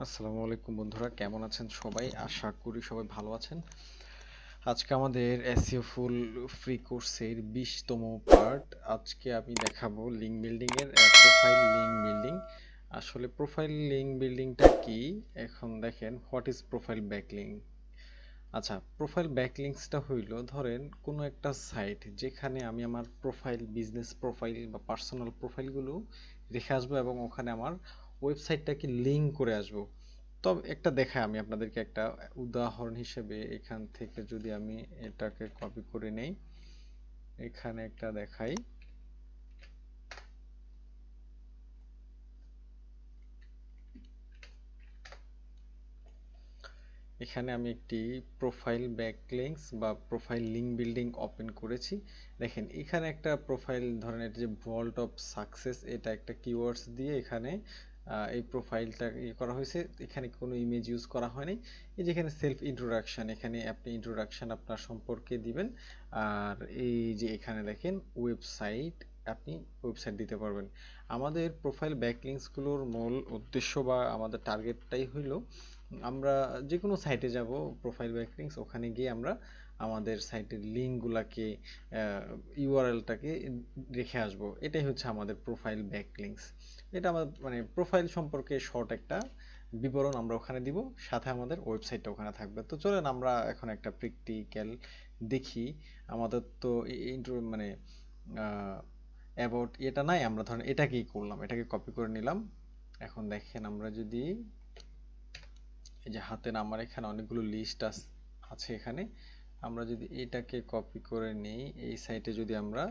আসসালামু আলাইকুম বন্ধুরা, কেমন আছেন সবাই? আশা করি সবাই ভালো আছেন। আজকে আমাদের এসইও ফুল ফ্রি কোর্সের 20তম পার্ট। আজকে আমি দেখাবো লিঙ্ক বিল্ডিং এর প্রোফাইল লিঙ্ক বিল্ডিং। আসলে প্রোফাইল লিঙ্ক বিল্ডিংটা কি? এখন দেখেন, হোয়াট ইজ প্রোফাইল ব্যাকলিং। আচ্ছা, প্রোফাইল ব্যাকলিংসটা হইল, ধরেন কোনো একটা সাইট যেখানে আমি আমার প্রোফাইল, বিজনেস প্রোফাইল বা পার্সোনাল প্রোফাইলগুলো রেখে আসবো এবং ওখানে আমার ওয়েবসাইটটাকে লিঙ্ক করে আসবো। তবে একটা দেখাই আমি আপনাদেরকে, একটা উদাহরণ হিসেবে এখান থেকে যদি আমি এটাকে কপি করে নেই, এখানে একটা দেখাই। এখানে আমি একটি প্রোফাইল ব্যাকলিংকস বা প্রোফাইল লিঙ্ক বিল্ডিং ওপেন করেছি। দেখেন এখানে একটা প্রোফাইল, ধরেন এটা যে ভল্ট অফ সাকসেস, এটা একটা কিওয়ার্ডস দিয়ে এখানে এই প্রোফাইলটা করা হয়েছে। এখানে কোনো ইমেজ ইউজ করা হয়নি। এই যেখানে সেলফ ইন্ট্রোডাকশন, এখানে আপনি ইন্ট্রোডাকশন আপনার সম্পর্কে দিবেন। আর এই যে এখানে দেখেন ওয়েবসাইট, আপনি ওয়েবসাইট দিতে পারবেন। আমাদের প্রোফাইল ব্যাকলিংকসগুলোর মূল উদ্দেশ্য বা আমাদের টার্গেটটাই হইলো, আমরা যে কোনো সাইটে যাব, প্রোফাইল ব্যাকলিংকস, ওখানে গিয়ে আমরা আমাদের সাইটের লিঙ্কগুলোকে, ইউআরএলটাকে রেখে আসব। এটাই হচ্ছে আমাদের প্রোফাইল ব্যাকলিংকস। এটা আমার মানে প্রোফাইল সম্পর্কে শর্ট একটা বিবরণ আমরা ওখানে দিব, সাথে আমাদের ওয়েবসাইটটা ওখানে থাকবে। তো চলেন আমরা এখন একটা প্র্যাকটিক্যাল দেখি। আমাদের তো ইন্ট্রো মানে অ্যাবাউট এটা নাই, আমরা ধরেন এটাকেই করলাম, এটাকে কপি করে নিলাম। এখন দেখেন আমরা যদি এই যে হাতে আমার এখানে অনেকগুলো লিস্ট আছে এখানে, আমরা যদি এটাকে কপি করে নিই, এই সাইটে যদি আমরা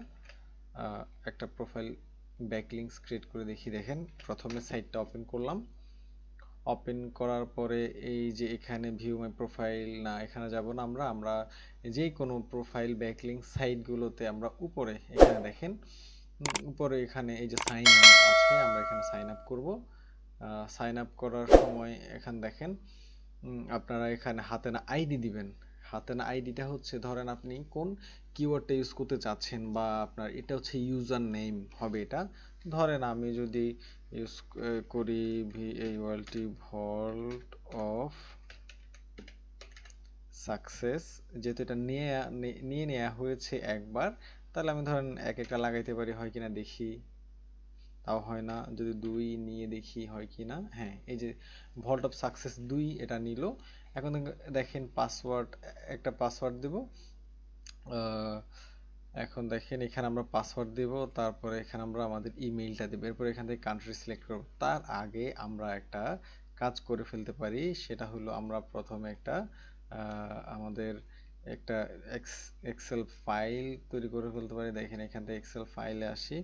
একটা প্রোফাইল ব্যাকলিংকস ক্রিয়েট করে দেখি। দেখেন প্রথমে সাইটটা ওপেন করলাম, ওপেন করার পরে এই যে এখানে ভিউ মাই প্রোফাইল, না এখানে যাব না, আমরা যে কোনো প্রোফাইল ব্যাকলিংক সাইটগুলোতে আমরা উপরে এখানে দেখেন, উপরে এখানে এই যে সাইন আপ আছে, আমরা এখানে সাইন আপ করব। সাইন আপ করার সময় এখানে দেখেন, আপনারা এখানে হাতে না আইডি দিবেন। হাতে না আইডিটা হচ্ছে, ধরেন আপনি কোন কিওয়ার্ডটা ইউজ করতে চাচ্ছেন, বা আপনার এটা হচ্ছে ইউজার নেম হবে এটা। ধরেন আমি যদি ইউজ করি VALT ভল্ট অফ সাকসেস, যেহেতু এটা নিয়ে নেওয়া হয়েছে একবার, তাহলে আমি ধরেন এক একটা লাগাইতে পারি, হয় কিনা দেখি। তাও হয় না, যদি 2 নিয়ে দেখি হয় কিনা। হ্যাঁ, এই যে ভল্ট অফ সাকসেস 2 এটা নিল। এখন দেখেন পাসওয়ার্ড, একটা পাসওয়ার্ড দেব। এখন দেখেন এখানে আমরা পাসওয়ার্ড দেব, তারপরে এখানে আমরা আমাদের ইমেইলটা দেব, এরপর এখান থেকে কান্ট্রি সিলেক্ট করব। তার আগে আমরা একটা কাজ করে ফেলতে পারি, সেটা হলো আমরা প্রথমে একটা আমাদের একটা এক্সেল ফাইল তৈরি করে ফেলতে পারি। দেখেন এখান থেকে এক্সেল ফাইলে আসি,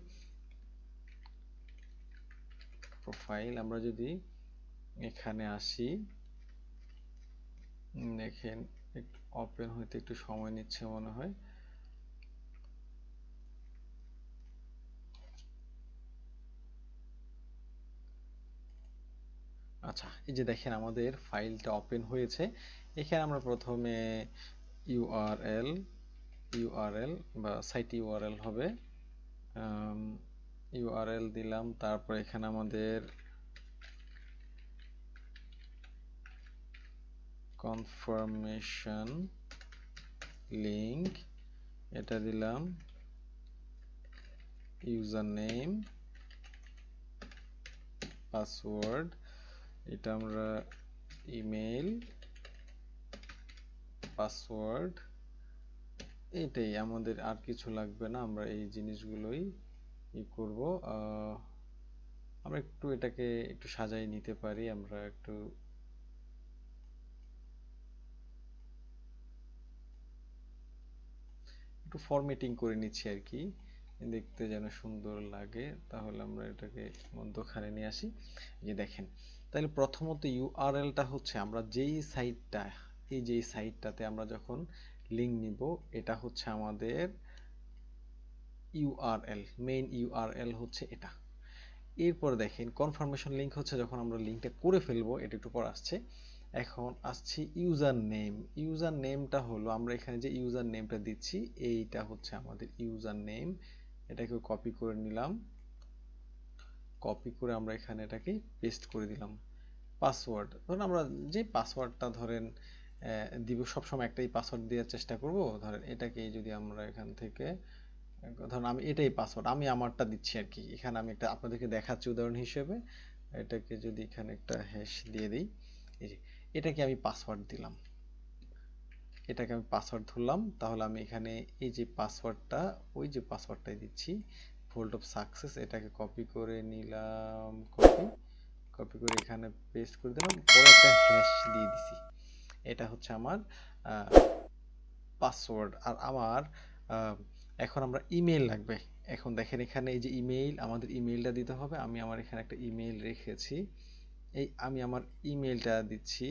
প্রোফাইল আমরা যদি এখানে আসি, দেখেন ওপেন হইতে একটু সময় নিচ্ছে মনে হয়। আচ্ছা, এই যে দেখেন আমাদের ফাইলটা ওপেন হয়েছে। এখানে আমরা প্রথমে ইউআরএল ইউআরএল বা সাইট ইউআরএল হবে, ইউআরএল দিলাম। তারপর এখানে আমাদের কনফার্মেশন লিংক, এটা দিলাম। ইউজার নেম, পাসওয়ার্ড, এটা আমরা ইমেল, পাসওয়ার্ড, এইটাই আমাদের, আর কিছু লাগবে না। আমরা এই জিনিসগুলোই করব। আমরা একটু এটাকে একটু সাজাই নিতে পারি, আমরা একটু একটু ফরম্যাটিং করে নিচ্ছি আর কি, দেখতে যেন সুন্দর লাগে। তাহলে আমরা এটাকে মধ্যখানে নিয়ে আসি। যে দেখেন, তাহলে প্রথমত ইউআরএলটা হচ্ছে আমরা যেই সাইটটা, এই যে সাইটটাতে আমরা যখন লিঙ্ক নিব, এটা হচ্ছে আমাদের ইউআরএল, মেইন ইউআরএল হচ্ছে এটা। এরপর দেখেন কনফার্মেশন লিঙ্ক হচ্ছে যখন আমরা লিঙ্কটা করে ফেলবো, এটা একটু পর আসছে। এখন আসছি ইউজার নেম। ইউজার নেমটা হলো, আমরা এখানে যে ইউজার নেমটা দিচ্ছি, এইটা হচ্ছে আমাদের ইউজার নেম। এটাকে কপি করে নিলাম, কপি করে আমরা এখানে এটাকে পেস্ট করে দিলাম। পাসওয়ার্ড ধরুন আমরা যে পাসওয়ার্ডটা ধরেন দিব, সবসময় একটাই পাসওয়ার্ড দেওয়ার চেষ্টা করব। ধরেন এটাকে যদি আমরা এখান থেকে ধরুন আমি এটাই পাসওয়ার্ড, আমি আমারটা দিচ্ছি আর কি। এখানে আমি একটা আপনাদেরকে দেখাচ্ছি উদাহরণ হিসেবে। এটাকে যদি এখানে একটা হ্যাশ দিয়ে দিই, এই যে এটাকে আমি পাসওয়ার্ড দিলাম, এটাকে আমি পাসওয়ার্ড ধরলাম। তাহলে আমি এখানে এই যে পাসওয়ার্ডটা, ওই যে পাসওয়ার্ডটাই দিচ্ছি, ভোল্ট অফ সাকসেস। এটাকে কপি করে নিলাম, কপি করে এখানে পেস্ট করে দিলাম, পরে একটা হ্যাশ দিয়ে দিছি। এটা হচ্ছে আমার পাসওয়ার্ড। আর আমার এখন আমরা ইমেল লাগবে। এখন দেখেন এখানে এই যে ইমেইল, আমাদের ইমেইলটা দিতে হবে। আমি আমার এখানে একটা ইমেইল রেখেছি, এই আমি আমার ইমেইলটা দিচ্ছি,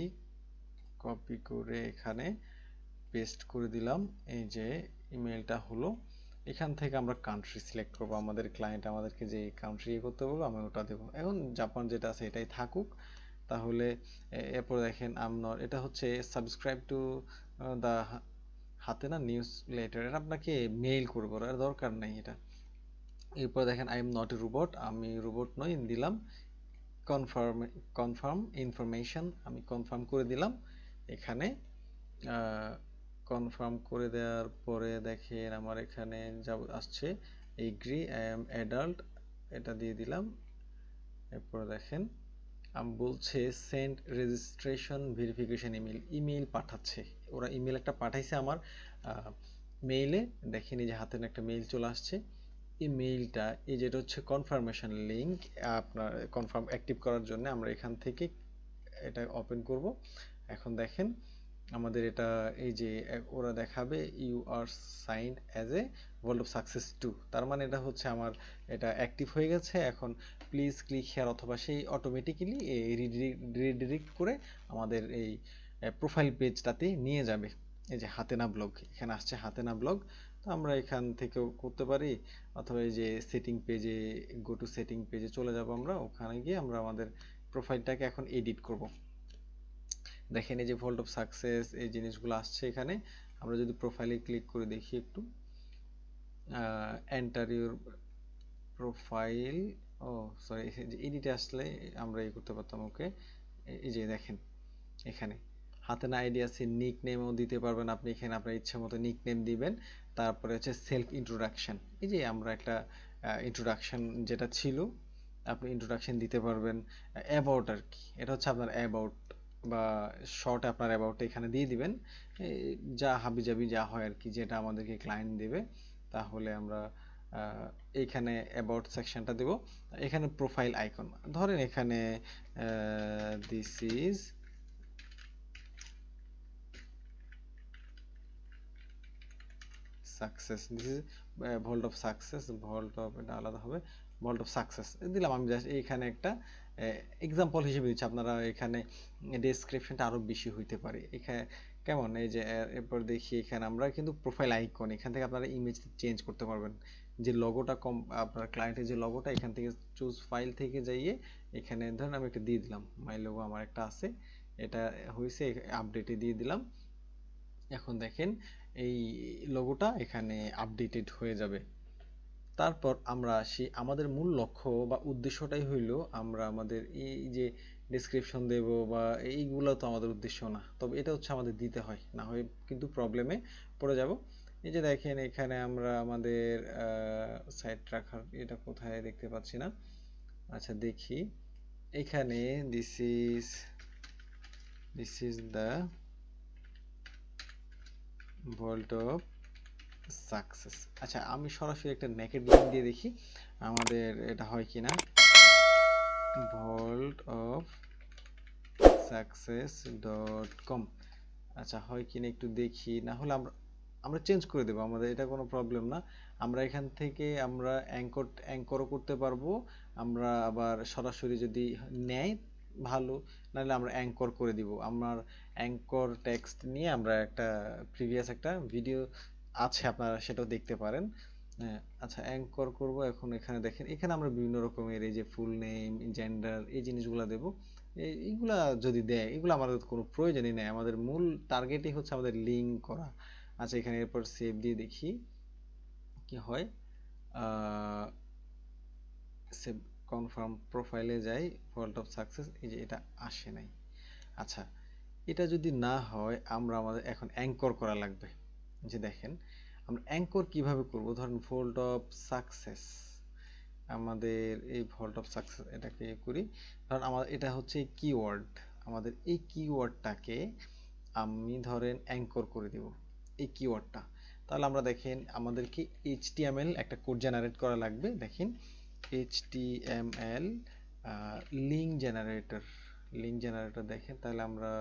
কপি করে এখানে পেস্ট করে দিলাম। এই যে ইমেইলটা হলো। এখান থেকে আমরা কান্ট্রি সিলেক্ট করব, আমাদের ক্লায়েন্ট আমাদেরকে যে কান্ট্রি করতে বলবো আমি ওটা দেবো। এখন জাপান যেটা আছে এটাই থাকুক। তাহলে এরপর দেখেন এটা হচ্ছে সাবস্ক্রাইব টু দা হাতে না নিউজ লেটার, এটা আপনাকে মেইল করবো, এর দরকার নেই এটা। এরপর দেখেন I am not a robot, আমি রোবট নই, দিলাম কনফার্ম, কনফার্ম ইনফরমেশন, আমি কনফার্ম করে দিলাম। এখানে কনফার্ম করে দেওয়ার পরে দেখেন আমার এখানে যা আসছে এগ্রি আই এম অ্যাডাল্ট, এটা দিয়ে দিলাম। এরপর দেখেন আমি বলছে send registration verification email, email পাঠাচ্ছে ওরা, ইমেল একটা পাঠাইছে আমার মেইলে। দেখেন এই যে হাতে একটা মেইল চলে আসছে। এই মেইলটা, এই যেটা হচ্ছে কনফার্মেশন লিংক, আপনার কনফার্ম অ্যাক্টিভ করার জন্য আমরা এখান থেকে এটা ওপেন করব। এখন দেখেন আমাদের এটা এই যে ওরা দেখাবে you are signed as a vault of success 2, তার মানে এটা হচ্ছে আমার এটা অ্যাক্টিভ হয়ে গেছে। এখন প্লিজ ক্লিক হেয়ার, অথবা সেই অটোমেটিক্যালি রিডিরেক্ট করে আমাদের এই প্রোফাইল পেজটাতে নিয়ে যাবে। এই যে হাতেনা ব্লগ, এখানে আসছে হাতেনা ব্লগ। তো আমরা এখান থেকেও করতে পারি, অথবা এই যে সেটিং পেজে, গো টু সেটিং পেজে চলে যাব, আমরা ওখানে গিয়ে আমরা আমাদের প্রোফাইলটাকে এখন এডিট করব। দেখেন এই যে ভোল্ট অফ সাকসেস এই জিনিসগুলো আসছে এখানে। আমরা যদি প্রোফাইলে ক্লিক করে দেখি একটু, enter your profile, oh sorry, এডিটে আসলে আমরা এই করতে পারতাম। ওকে, এই যে দেখেন এখানে হাতে না আইডি আছে, নিক নেমও দিতে পারবেন আপনি, এখানে আপনার ইচ্ছে মতো নিক নেম দিবেন। তারপরে হচ্ছে সেলফ ইন্ট্রোডাকশন, এই যে আমরা একটা ইন্ট্রোডাকশন যেটা ছিল আপনি ইন্ট্রোডাকশন দিতে পারবেন। অ্যাবাউট আর কি, এটা হচ্ছে আপনার অ্যাবাউট বা শর্ট আপনার অ্যাবাউট এখানে দিয়ে দিবেন, যা হাবিজাবি যা হয় আর কি, যেটা আমাদেরকে ক্লায়েন্ট দেবে। তাহলে আমরা এইখানে অ্যাবাউট সেকশনটা দেব। এখানে প্রোফাইল আইকন ধরেন এখানে this is success, this is volt of success, volt of, এটা আলাদা হবে, ভোল্ট অফ সাকসেস দিলাম আমি। জাস্ট এইখানে একটা এক্সাম্পল হিসেবে দিচ্ছি, আপনারা এখানে ডেসক্রিপশনটা আরো বেশি হইতে পারে এখানে কেমন। এই যে এরপর দেখি এখানে আমরা কিন্তু প্রোফাইল আইকন, এখান থেকে আপনারা ইমেজ চেঞ্জ করতে পারবেন। যে লোগোটা আপনার ক্লায়েন্টের যে লোগোটা, এখান থেকে চুজ ফাইল থেকে যাইয়ে এখানে ধরেন আমি একটা দিয়ে দিলাম, মাই লোগো আমার একটা আছে, এটা হয়েছে, আপডেটে দিয়ে দিলাম। এখন দেখেন এই লোগোটা এখানে আপডেটেড হয়ে যাবে। তারপর আমরা আসি, আমাদের মূল লক্ষ্য বা উদ্দেশ্যটাই হইল আমরা আমাদের এই যে ডেসক্রিপশন দেব বা এইগুলো তো আমাদের উদ্দেশ্য না, তবে এটা হচ্ছে আমাদের দিতে হয়, না হয় কিন্তু প্রবলেমে পড়ে যাব। এই যে দেখেন এখানে আমরা আমাদের সাইট রাখার এটা কোথায় দেখতে পাচ্ছি না, আচ্ছা দেখি এখানে this is the volt of success. আচ্ছা আমি সরাসরি একটা নেকেড লিংক দিয়ে দেখি আমাদের এটা হয় কিনা, ভোল্ট অফ success.com। আচ্ছা হয় কিনা একটু দেখি, না হলে আমরা আমরা চেঞ্জ করে দেবো, আমাদের এটা কোনো প্রবলেম না। আমরা এখান থেকে আমরা অ্যাঙ্করও করতে পারবো, আমরা আবার সরাসরি যদি নেয় ভালো, নাহলে আমরা অ্যাঙ্কর করে দিব। আমার অ্যাঙ্কর টেক্সট নিয়ে আমরা একটা প্রিভিয়াস একটা ভিডিও আছে, আপনারা সেটাও দেখতে পারেন। আচ্ছা অ্যাঙ্কর করব। এখন এখানে দেখেন এখানে আমরা বিভিন্ন রকমের এই যে ফুল নেম, জেন্ডার, এই জিনিসগুলো দেব। এইগুলা যদি দেয়, এগুলো আমাদের কোনো প্রয়োজনই নেই, আমাদের মূল টার্গেটই হচ্ছে আমাদের লিঙ্ক করা। আচ্ছা এখানে এরপর সেভ দিয়ে দেখি কি হয়, সেভ কনফার্ম প্রোফাইলে যাই, ভল্ট অফ সাকসেস, এই যে এটা আসে নাই। আচ্ছা, এটা যদি না হয় আমাদের এখন অ্যাঙ্কর করা লাগবে। যে দেখেন আমরা অ্যাঙ্কর কিভাবে করব, ধরেন ভল্ট অফ সাকসেস, আমাদের এই ভল্ট অফ সাকসেস এটাকে করি, ধরেন আমাদের এটা হচ্ছে কিওয়ার্ড, আমাদের এই কিওয়ার্ডটাকে আমি ধরেন অ্যাঙ্কর করে দেব এই কিওয়ার্ডটা। তাহলে আমরা দেখেন আমাদেরকে এইচটিএমএল একটা কোড জেনারেট করা লাগবে। দেখেন এইচটিএমএল লিঙ্ক জেনারেটর দেখেন, তাহলে আমরা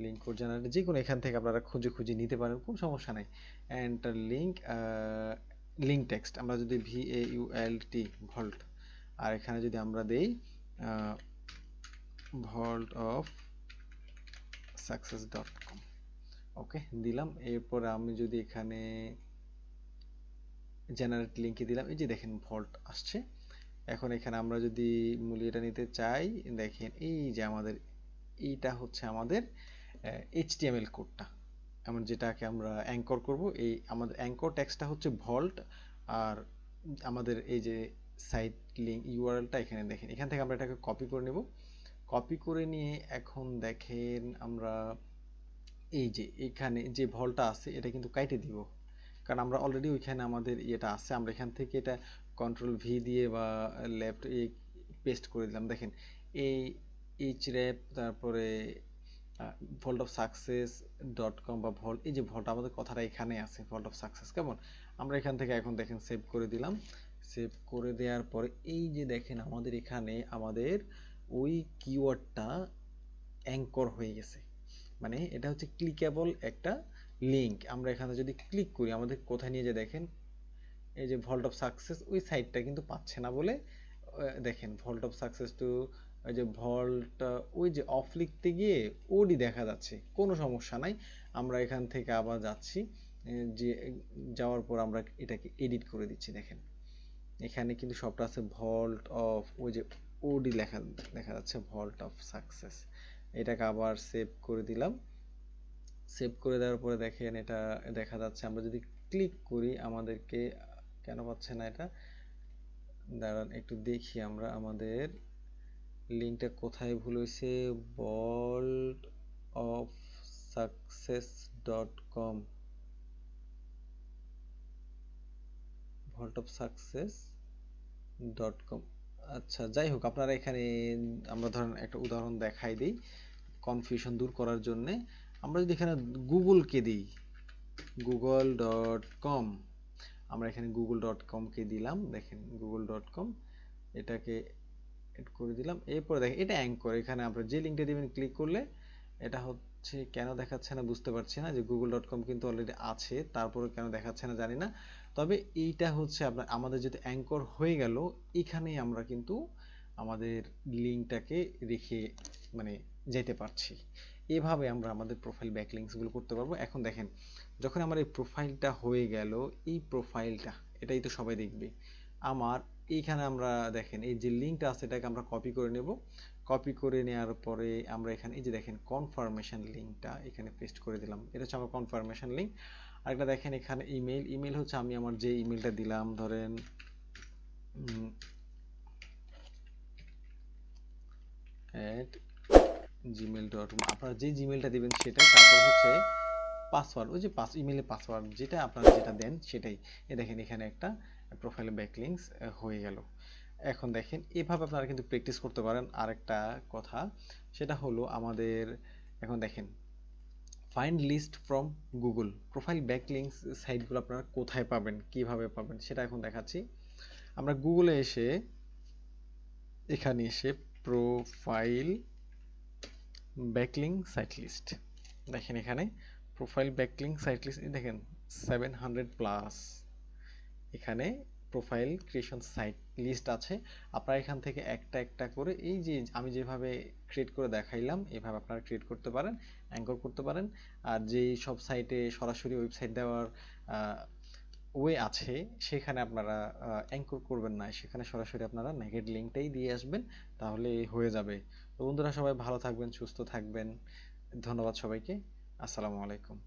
লিঙ্ক কোড জেনারেটর যে কোনো এখান থেকে আপনারা খুঁজে খুঁজে নিতে পারেন, কোনো সমস্যা নাই। এন্টার লিঙ্ক টেক্সট, আমরা যদি VAULT ভল্ট, আর এখানে যদি আমরা দেই ভল্ট অফ success.com, ওকে দিলাম। এরপর আমি যদি এখানে জেনারেট লিঙ্কে দিলাম, এই যে দেখেন ভল্ট আসছে। এখন এখানে আমরা যদি মূল্যটা নিতে চাই, দেখেন এই যে আমাদের এইটা হচ্ছে আমাদের HTML কোডটা, এমন যেটাকে আমরা অ্যাঙ্কর করব। এই আমাদের অ্যাঙ্কর টেক্সটটা হচ্ছে ভল্ট, আর আমাদের এই যে সাইট লিঙ্ক ইউআরএলটা এখানে দেখেন, এখান থেকে আমরা এটাকে কপি করে নেব। কপি করে নিয়ে এখন দেখেন আমরা এই যে এখানে যে ভলটা আছে এটা কিন্তু কাইটে দিব, কারণ আমরা অলরেডি ওইখানে আমাদের ইয়েটা আছে। আমরা এখান থেকে এটা কন্ট্রোল V দিয়ে বা লেফট পেস্ট করে দিলাম। দেখেন এই href, তারপরে vault of success dot com বা ভল্ট, এই যে ভল্ট আমাদের কথাটা এখানে আছে, ভল্ট অফ সাকসেস। কেমন, আমরা এখান থেকে এখন দেখেন সেভ করে দিলাম। সেভ করে দেওয়ার পরে এই যে দেখেন আমাদের এখানে আমাদের ওই কিওয়ার্ডটা অ্যাঙ্কর হয়ে গেছে, মানে এটা হচ্ছে ক্লিকেবল একটা লিঙ্ক। আমরা এখানে যদি ক্লিক করি আমাদের কোথায় নিয়ে যায় দেখেন, এই যে ভল্ট অফ সাকসেস ওই সাইটটা কিন্তু পাচ্ছে না বলে দেখেন ভল্ট অফ সাকসেস টু, ওই যে ভল্ট, ওই যে অফ লিখতে গিয়ে ওডি দেখা যাচ্ছে, কোনো সমস্যা নাই। আমরা এখান থেকে আবার যাচ্ছি, যে যাওয়ার পর আমরা এটাকে এডিট করে দিচ্ছি। দেখেন এখানে কিন্তু সবটা আছে ভল্ট অফ, ওই যে ওডি লেখা দেখা যাচ্ছে ভল্ট অফ সাকসেস। এটাকে আবার সেভ করে দিলাম। সেভ করে দেওয়ার পরে দেখেন এটা দেখা যাচ্ছে। আমরা যদি ক্লিক করি আমাদেরকে কেন পাচ্ছে না এটা, দাঁড়ান একটু দেখি আমরা আমাদের লিঙ্কটা কোথায় ভুল হয়েছে। Vault of success dot com, vault of success dot com. আচ্ছা যাই হোক, আপনারা এখানে আমরা ধরেন একটা উদাহরণ দেখাই দিই কনফিউশন দূর করার জন্য। আমরা যদি এখানে গুগলকে দিই google.com, আমরা এখানে google.com-কে দিলাম। দেখেন google.com, এটাকে এড করে দিলাম। এরপরে দেখেন এটা অ্যাঙ্কর, এখানে আপনারা যে লিঙ্কটা দিবেন ক্লিক করলে এটা হচ্ছে কেন দেখাচ্ছে না বুঝতে পারছি না, যে google.com কিন্তু অলরেডি আছে, তারপরে কেন দেখাচ্ছে না জানি না। তবে এইটা হচ্ছে আমাদের যদি অ্যাঙ্কর হয়ে গেল, এখানেই আমরা কিন্তু আমাদের লিঙ্কটাকে রেখে মানে যেতে পারছি। এভাবে আমরা আমাদের প্রোফাইল ব্যাকলিংকসগুলো করতে পারবো। এখন দেখেন যখন আমার এই প্রোফাইলটা হয়ে গেল, এই প্রোফাইলটা এটাই তো সবাই দেখবে আমার। এইখানে আমরা দেখেন এই যে লিঙ্কটা আছে এটাকে আমরা কপি করে নেব। কপি করে নেওয়ার পরে আমরা এখানে এই যে দেখেন কনফার্মেশন লিঙ্কটা এখানে পেস্ট করে দিলাম। এটা হচ্ছে আমার কনফার্মেশন লিঙ্ক। আরেকটা দেখেন এখানে ইমেল হচ্ছে আমি আমার যে ইমেলটা দিলাম, ধরেন @gmail.com, আপনারা যে জিমেলটা দিবেন সেটাই, তারপর হচ্ছে পাসওয়ার্ড, ওই যে ইমেলের পাসওয়ার্ড যেটা আপনারা যেটা দেন সেটাই। দেখেন এখানে একটা প্রোফাইলে ব্যাকলিংকস হয়ে গেল। এখন দেখেন এভাবে আপনারা কিন্তু প্র্যাকটিস করতে পারেন। আরেকটা কথা সেটা হলো আমাদের এখন দেখেন find list from Google, profile backlinks সাইটগুলো আপনারা কোথায় পাবেন, কিভাবে পাবেন সেটা এখন দেখাচ্ছি। আমরা গুগলে এসে এখানে এসে প্রোফাইল ব্যাকলিংক সাইট লিস্ট, দেখেন এখানে প্রোফাইল ব্যাকলিংক সাইট লিস্ট দেখেন 700+, এখানে প্রোফাইল ক্রিয়েশন সাইট লিস্ট আছে। আপনারা এখান থেকে একটা একটা করে এই যে আমি যেভাবে ক্রিয়েট করে দেখাইলাম এভাবে আপনারা ক্রিয়েট করতে পারেন, অ্যাঙ্কর করতে পারেন। আর যেই সব সাইটে সরাসরি ওয়েবসাইট দেওয়ার ওয়ে আছে সেখানে আপনারা অ্যাঙ্কর করবেন না, সেখানে সরাসরি আপনারা নেগেট লিঙ্কটাই দিয়ে আসবেন, তাহলে হয়ে যাবে। তো বন্ধুরা সবাই ভালো থাকবেন, সুস্থ থাকবেন। ধন্যবাদ সবাইকে। আসসালামু আলাইকুম।